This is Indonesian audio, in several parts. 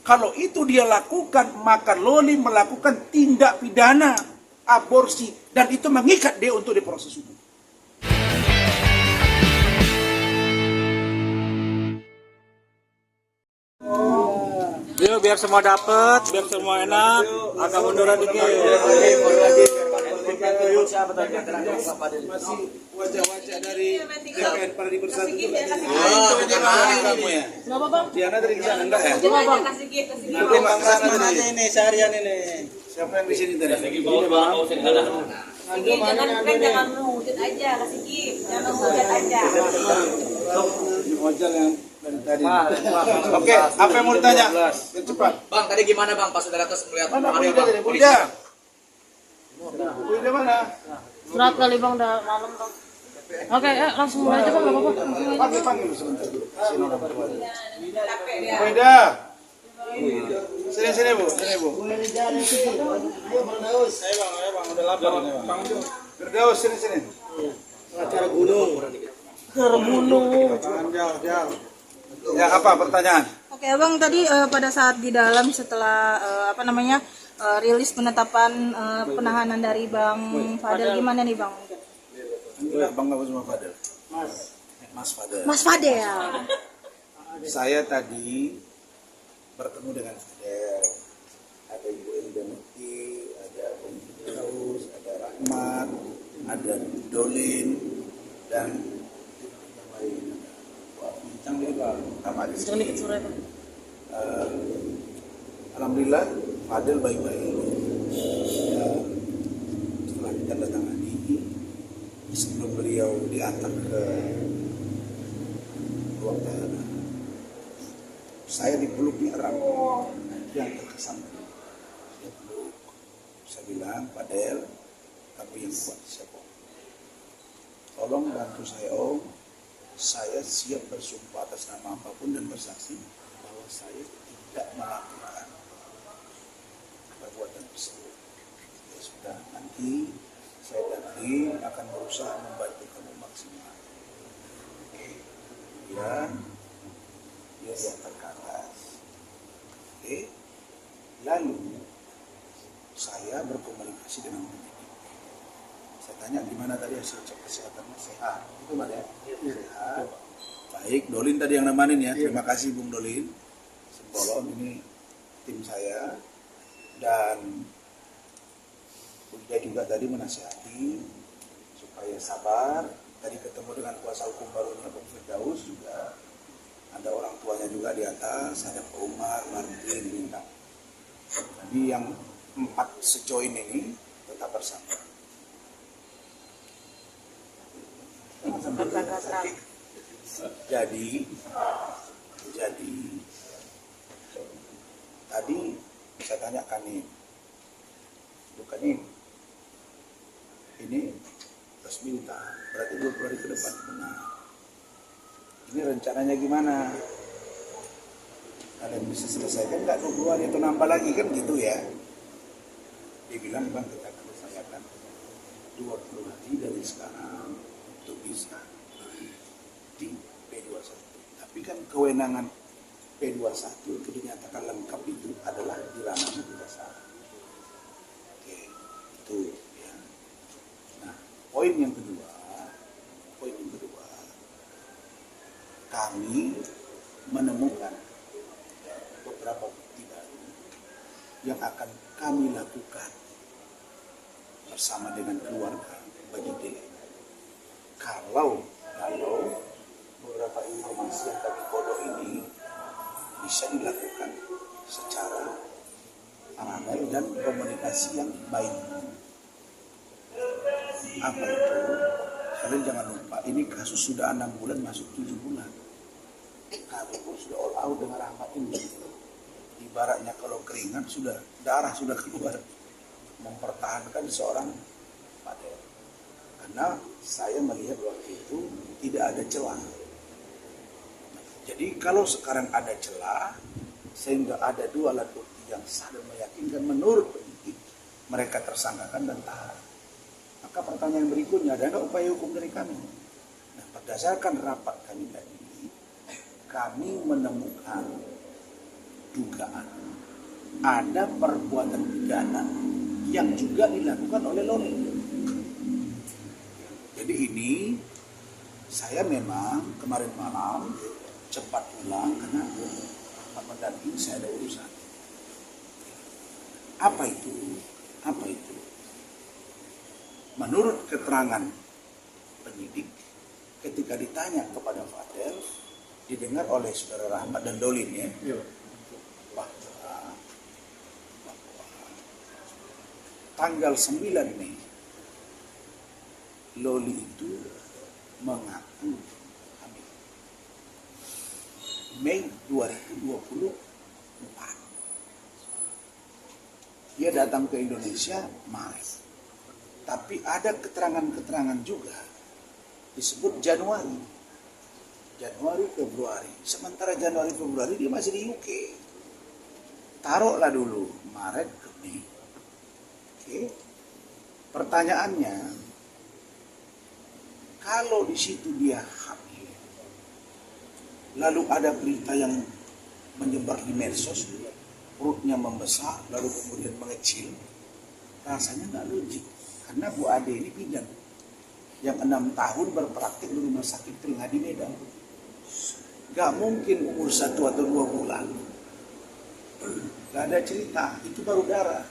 Kalau itu dia lakukan, maka Loli melakukan tindak pidana aborsi dan itu mengikat dia untuk diproses hukum. Yuk, biar semua dapat, biar semua enak. Agak munduran dikit. Masih wajah-wajah dari DKN Paradi Bersatu. Kamu ya? Diana dari sana enggak ya? Mungkin Bang Sana tadi ini seharian ini. Siapa yang di sini tadi? Jangan mengutip aja, kasih gift, jangan mengutip aja. Ojol yang dari tadi. Oke, apa yang mau ditanya? Cepat. Bang, tadi gimana bang pas saudara terus melihat Mana Mario Buida bang? tadi? Buida. Buida mana? Surat kali bang, udah malam bang. Oke, langsung aja bang, gak apa-apa. Panggil sebentar. Buida. Sini Bu, sini Bu. Ayo bang, udah lapar ini bang. Firdaus, sini. Acara gunung. Jauh. Ya, apa pertanyaan? Oke, Abang tadi pada saat di dalam setelah rilis penetapan penahanan dari Bang Fadel, gimana nih Bang? Enggak, Bang Gabus sama Fadel. Mas Fadel. Mas Fadel. Saya tadi bertemu dengan Fadel. Ada Ibu Elida Muti, ada Bung Firdaus, ada Rahmat, ada Dolin, dan yang lain. Wah, bincang dia Bang. Jangan dikit surat bang. Alhamdulillah Fadel baik-baik. Ya, setelah ditandatangani, sebelum beliau diantar ke ruang tahanan, saya dipeluk di erat yang terkesan. Saya peluk, saya bilang, Fadel, tapi yang kuat siapa? Tolong bantu saya Om. Saya siap bersumpah atas nama apapun dan bersaksi bahwa saya tidak melakukan perbuatan tersebut. Ya sudah, nanti saya dan Rin akan berusaha membantu kamu maksimal. Oke. Kemudian dia diantar ke atas. Oke. Lalu saya berkomunikasi dengan penyidik. Saya tanya gimana tadi hasil cek kesehatannya, sehat. Itu Mbak ya? Sehat. Baik, Dolin tadi yang nemanin ya. Terima kasih Bung Dolin. Sembolon ini tim saya. Dan Budia juga tadi menasihati supaya sabar. Tadi ketemu dengan kuasa hukum barunya Bung Firdaus juga. Ada orang tuanya juga di atas, ada Pak Umar, Martin, Bintang. Jadi yang 4 sejoin ini tetap bersama. Jadi tadi saya tanyakan nih, bukan ini resmi minta, berarti 20 hari ke depan. Nah, ini rencananya gimana? Kalian bisa selesaikan nggak 20 hari itu nambah lagi kan gitu ya? Dia bilang Bang kita akan selesaikan 20 hari dari sekarang untuk bisa di P21. Tapi kan kewenangan P21 itu dinyatakan lengkap itu adalah di ranahnya kejaksaan. Oke, itu ya. Nah, poin yang kedua, kami menemukan beberapa bukti baru yang akan kami lakukan bersama dengan keluarga bagi D. Kalau beberapa informasi yang kami kodok ini bisa dilakukan secara paralel dan komunikasi yang baik. Apa itu? Kalian jangan lupa, ini kasus sudah 6 bulan masuk 7 bulan. Kami pun sudah all out dengan Rahmat ini. Ibaratnya kalau keringat darah sudah keluar mempertahankan seorang Fadel. Karena saya melihat waktu itu tidak ada celah. Jadi kalau sekarang ada celah, sehingga ada 2 alat bukti yang sah dan meyakinkan menurut penyidik, mereka tersangkakan dan tahan. Maka pertanyaan berikutnya, ada nggak upaya hukum dari kami? Nah, berdasarkan rapat kami tadi, kami menemukan dugaan ada perbuatan pidana yang juga dilakukan oleh Loli. Jadi ini saya memang kemarin malam cepat pulang karena mendampingi saya ada urusan. Apa itu? Apa itu? Menurut keterangan penyidik, ketika ditanya kepada Fadel, didengar oleh saudara Rahmat dan Dolin ya, bahwa tanggal 9 Mei Loli itu mengaku hamil. Mei 2024 dia datang ke Indonesia Maret, tapi ada keterangan-keterangan juga disebut Januari, Februari. Sementara Januari, Februari dia masih di UK. Taruhlah dulu Maret ke Mei. Oke. Pertanyaannya, kalau di situ dia hamil, lalu ada berita yang menyebar di medsos, perutnya membesar, lalu kemudian mengecil, rasanya nggak logik. Karena Bu Ade ini bidan yang 6 tahun berpraktik di rumah sakit telinga di Medan. Gak mungkin umur 1 atau 2 bulan. Gak ada cerita, itu baru darah.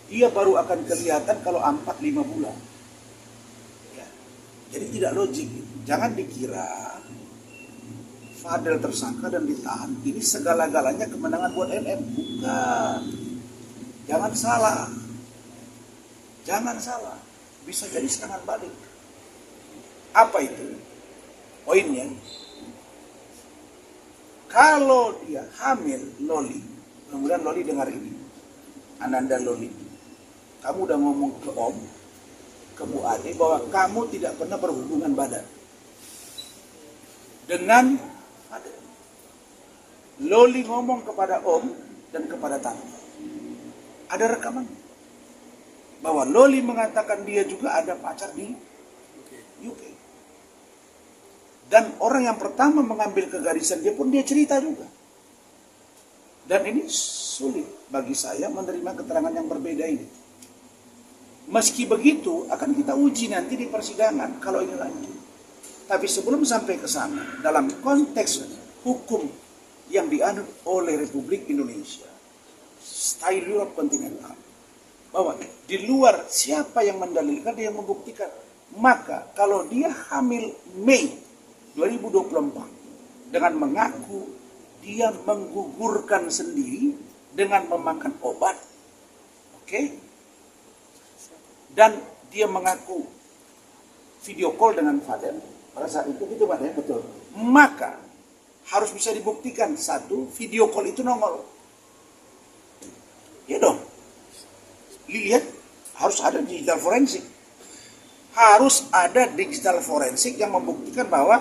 Dia baru akan kelihatan kalau 4-5 bulan. Ya. Jadi tidak logik. Jangan dikira Fadel tersangka dan ditahan, ini segala-galanya kemenangan buat MM. Bukan. Jangan salah. Jangan salah. Bisa jadi serangan balik. Apa itu? Poinnya, kalau dia hamil Loli, mudah-mudahan Loli dengar ini, Ananda Loli, kamu udah ngomong ke Om, ke Bu Ade bahwa kamu tidak pernah berhubungan badan dengan Fadel. Loli ngomong kepada Om dan kepada Tante. Ada rekaman bahwa Loli mengatakan dia juga ada pacar di UK. Dan orang yang pertama mengambil kegarisan dia pun dia cerita juga. Dan ini sulit bagi saya menerima keterangan yang berbeda ini. Meski begitu akan kita uji nanti di persidangan kalau ini lanjut. Tapi sebelum sampai ke sana, dalam konteks hukum yang dianut oleh Republik Indonesia, style Europe kontinental, bahwa di luar siapa yang mendalilkan, dia yang membuktikan. Maka kalau dia hamil Mei 2024 dengan mengaku dia menggugurkan sendiri dengan memakan obat, oke? Dan dia mengaku video call dengan Fadel pada saat itu, gitu Pak ya? Betul. Maka harus bisa dibuktikan, satu, video call itu nongol. Ya dong. Lihat, harus ada digital forensik. Harus ada digital forensik yang membuktikan bahwa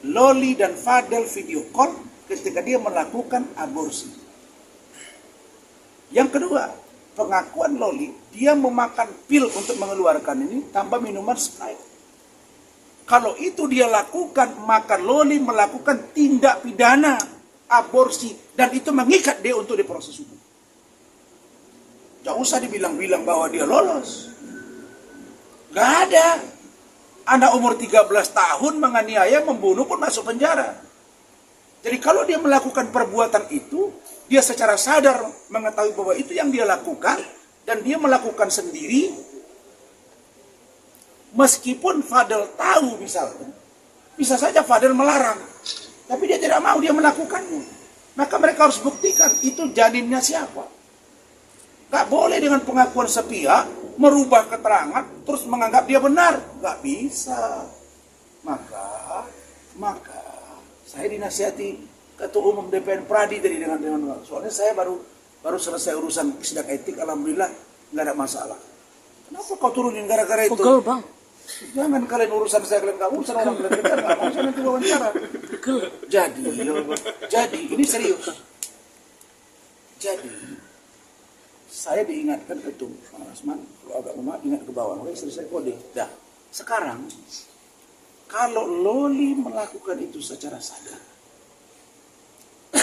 Loli dan Fadel video call ketika dia melakukan aborsi. Yang kedua, pengakuan Loli, dia memakan pil untuk mengeluarkan ini tanpa minuman Sprite. Kalau itu dia lakukan, maka Loli melakukan tindak pidana aborsi dan itu mengikat dia untuk diproses hukum. Gak usah dibilang-bilang bahwa dia lolos. Gak ada. Anak umur 13 tahun menganiaya, membunuh pun masuk penjara. Jadi kalau dia melakukan perbuatan itu, dia secara sadar mengetahui bahwa itu yang dia lakukan, dan dia melakukan sendiri, meskipun Fadel tahu misalnya, bisa saja Fadel melarang, tapi dia tidak mau, dia melakukannya. Maka mereka harus buktikan, itu janinnya siapa. Gak boleh dengan pengakuan sepihak, merubah keterangan, terus menganggap dia benar. Gak bisa. Maka saya dinasihati Ketua Umum DPN Pradi tadi dengan soalnya saya baru selesai urusan sidang etik, alhamdulillah nggak ada masalah. Kenapa kau turunin gara-gara itu? Pegel bang. Jangan kalian urusan saya, kalian nggak urusan orang kalian nggak mau saya nanti wawancara. Jadi ini serius. Jadi saya diingatkan Ketum Mas Asman, kalau agak lemah ingat ke bawah, oke selesai kode. Dah. Sekarang kalau Loli melakukan itu secara sadar,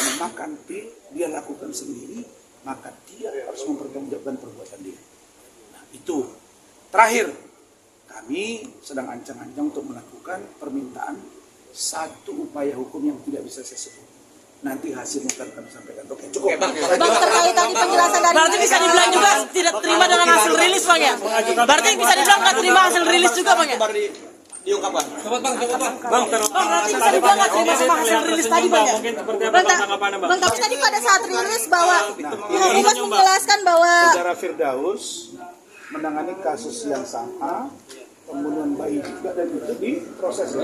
memakan pil, dia lakukan sendiri, maka dia harus mempertanggungjawabkan perbuatan dia. Nah, itu. Terakhir, kami sedang ancang-ancang untuk melakukan permintaan satu upaya hukum yang tidak bisa saya sebut. Nanti hasilnya akan kami sampaikan. Oke, cukup. Bang, terkait tadi penjelasan dari Berarti bisa dibilang juga tidak terima dengan hasil rilis bang ya? Berarti bisa dibilang nggak terima hasil rilis juga bang ya? Diungkapkan. Bang, Berarti bisa dibilang nggak terima sama hasil rilis tadi bang ya? mungkin seperti apa Bang, tanggapannya, Bang? Bang, tapi tadi pada saat rilis bahwa Humas menjelaskan bahwa Saudara Firdaus menangani kasus yang sama, pembunuhan bayi juga, dan itu diproses.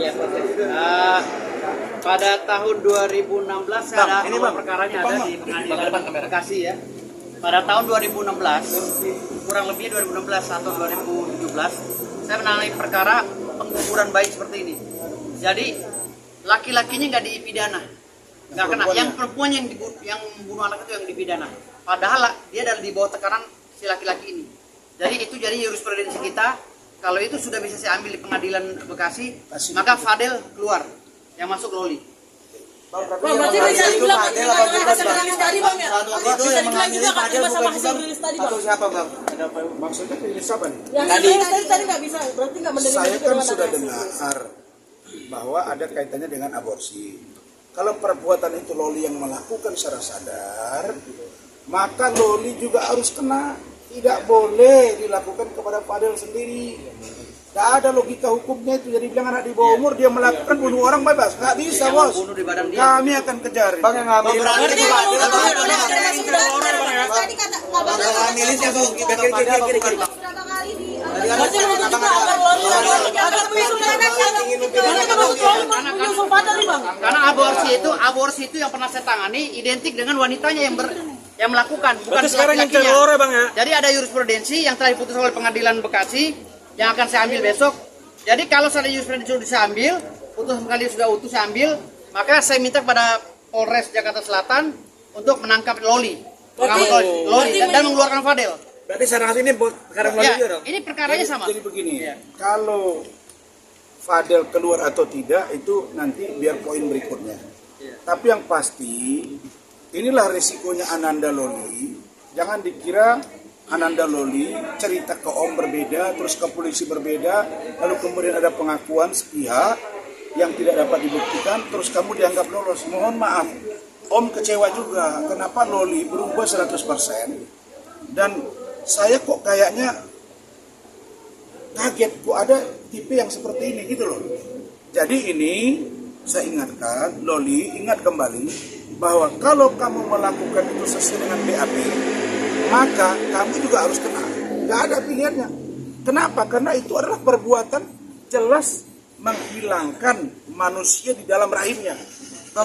Pada tahun 2016 saya ada awal perkaranya ada di pengadilan Bekasi ya. Pada tahun 2016, kurang lebih 2016 atau 2017, saya menangani perkara pengguguran bayi seperti ini. Jadi laki-lakinya nggak dipidana, nggak kena. Yang perempuan yang membunuh anak itu yang dipidana. Padahal dia ada di bawah tekanan si laki-laki ini. Jadi itu jadi jurisprudensi kita. Kalau itu sudah bisa saya ambil di pengadilan Bekasi, maka Fadel keluar, yang masuk Loli. Bang, berarti bisa dibilang nggak terima dengan hasil rilis tadi bang ya? Bisa dibilang juga nggak terima sama hasil rilis tadi bang? Siapa bang? Maksudnya rilis apa nih? Yang rilis tadi nggak bisa, berarti nggak menerima Saya juga kan dengan sudah hasil dengar bahwa ada kaitannya dengan aborsi. Kalau perbuatan itu Loli yang melakukan secara sadar, maka Loli juga harus kena. Tidak boleh dilakukan kepada Fadel sendiri. Tidak ada logika hukumnya itu. Jadi bilang anak di bawah umur dia melakukan bunuh orang bebas. Nggak bisa, bos. Bunuh di badan dia. Kami akan kejar. Bang yang ngambil. tadi kata kabar Milisnya bang. Kiri. berapa kali di Berarti menuntut juga agar Loli agar menyusul Fadel nih bang. Karena aborsi itu yang pernah saya tangani identik dengan wanitanya yang melakukan, bukan Berarti sekarang yang laki-lakinya. celor Bang ya? Jadi ada jurisprudensi yang telah diputus oleh pengadilan Bekasi yang akan saya ambil besok. Jadi kalau saya jurisprudensi sudah saya ambil, putusan pengadilan sudah utuh saya ambil, maka saya minta kepada Polres Jakarta Selatan untuk menangkap Loli, mengambil Loli dan mengeluarkan Fadel. Berarti sekarang ini sekarang Ya, ini perkaranya sama. Jadi begini, kalau Fadel keluar atau tidak itu nanti biar poin berikutnya. Tapi yang pasti inilah risikonya Ananda Loli. Jangan dikira Ananda Loli cerita ke Om berbeda, terus ke polisi berbeda, lalu kemudian ada pengakuan sepihak yang tidak dapat dibuktikan, terus kamu dianggap lolos. Mohon maaf, Om kecewa juga. Kenapa Loli berubah 100%? Dan saya kok kayaknya kaget, kok ada tipe yang seperti ini gitu loh. Jadi ini saya ingatkan, Loli ingat kembali bahwa kalau kamu melakukan itu sesuai dengan BAP, maka kamu juga harus kena. Gak ada pilihannya. Kenapa? Karena itu adalah perbuatan jelas menghilangkan manusia di dalam rahimnya.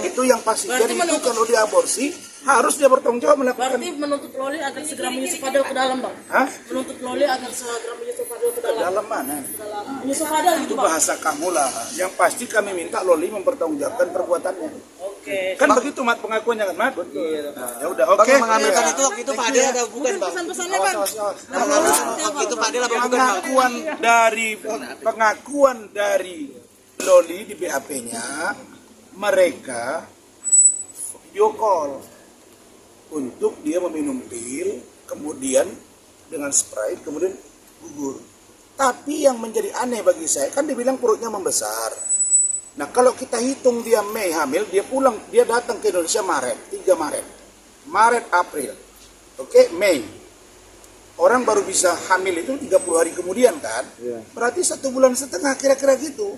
Itu yang pasti. Jadi itu kalau diaborsi harus dia bertanggung jawab melakukan. Berarti menuntut Loli agar segera menyusul Fadel ke dalam bang. Hah? Menuntut Loli agar segera menyusul Fadel ke dalam. Dalam mana? Menyusul Fadel Itu itu bang. bahasa kamu lah. Yang pasti kami minta Loli mempertanggungjawabkan perbuatannya. Oke. Kan begitu Mat pengakuannya kan Mat? Betul. Nah, ya udah oke. Bang mengambilkan itu waktu itu Fadel ada bukan bang? Pesan-pesannya bang. Waktu itu Fadel apa bukan bang? Pengakuan dari Loli di BAP-nya, mereka video call untuk dia meminum pil, kemudian dengan Sprite, kemudian gugur. Tapi yang menjadi aneh bagi saya, kan dibilang perutnya membesar. Nah kalau kita hitung dia Mei hamil, dia datang ke Indonesia Maret, 3 Maret. Maret, April. Oke, Mei. Orang baru bisa hamil itu 30 hari kemudian kan? Berarti 1,5 bulan kira-kira gitu.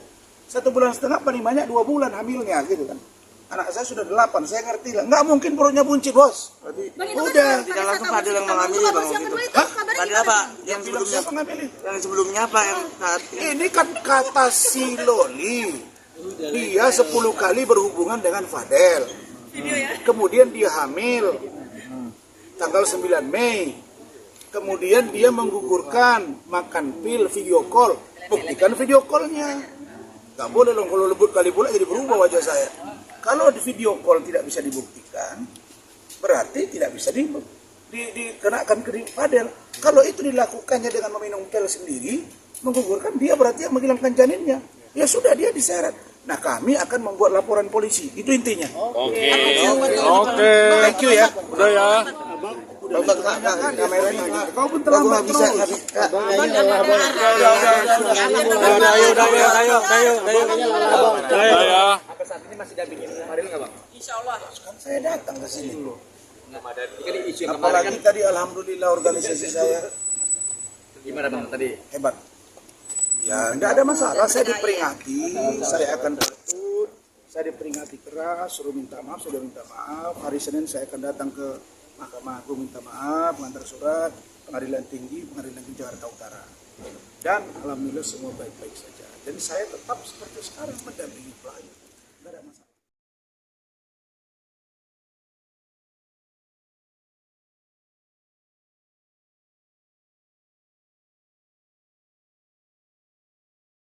1,5 bulan paling banyak 2 bulan hamilnya gitu kan. Anak saya sudah 8, saya ngerti lah. Nggak mungkin perutnya buncit, bos. Berarti, udah. Tidak langsung Fadel yang mengambil bang waktu itu. Fadel apa? Yang sebelumnya? Siapa ngambilin? Yang sebelumnya apa yang saat Ini kan kata si Loli. Dia 10 kali berhubungan dengan Fadel. Kemudian dia hamil. Tanggal 9 Mei. Kemudian dia menggugurkan, makan pil, video call. Buktikan video callnya. Gak boleh dong kalau lebut kali pula jadi berubah wajah saya. Kalau di video call tidak bisa dibuktikan, berarti tidak bisa dikenakan ke Fadel. Kalau itu dilakukannya dengan meminum pil sendiri, menggugurkan, dia berarti yang menghilangkan janinnya. Ya sudah, dia diseret. Nah, kami akan membuat laporan polisi. Itu intinya. Oke. Thank you ya. Udah ya. Kameranya. Kau pun terlambat terus. Udah ya. Kan saya datang ke sini. Apalagi tadi alhamdulillah organisasi saya Gimana Bang tadi? hebat. Ya, tidak ada masalah. Saya diperingati, saya akan bertut, saya diperingati keras, suruh minta maaf, sudah minta maaf. Hari Senin saya akan datang ke Mahkamah Agung minta maaf, mengantar surat Pengadilan Tinggi Jakarta Utara. Dan alhamdulillah semua baik-baik saja. Dan saya tetap seperti sekarang mendampingi pelayan. Tidak ada masalah.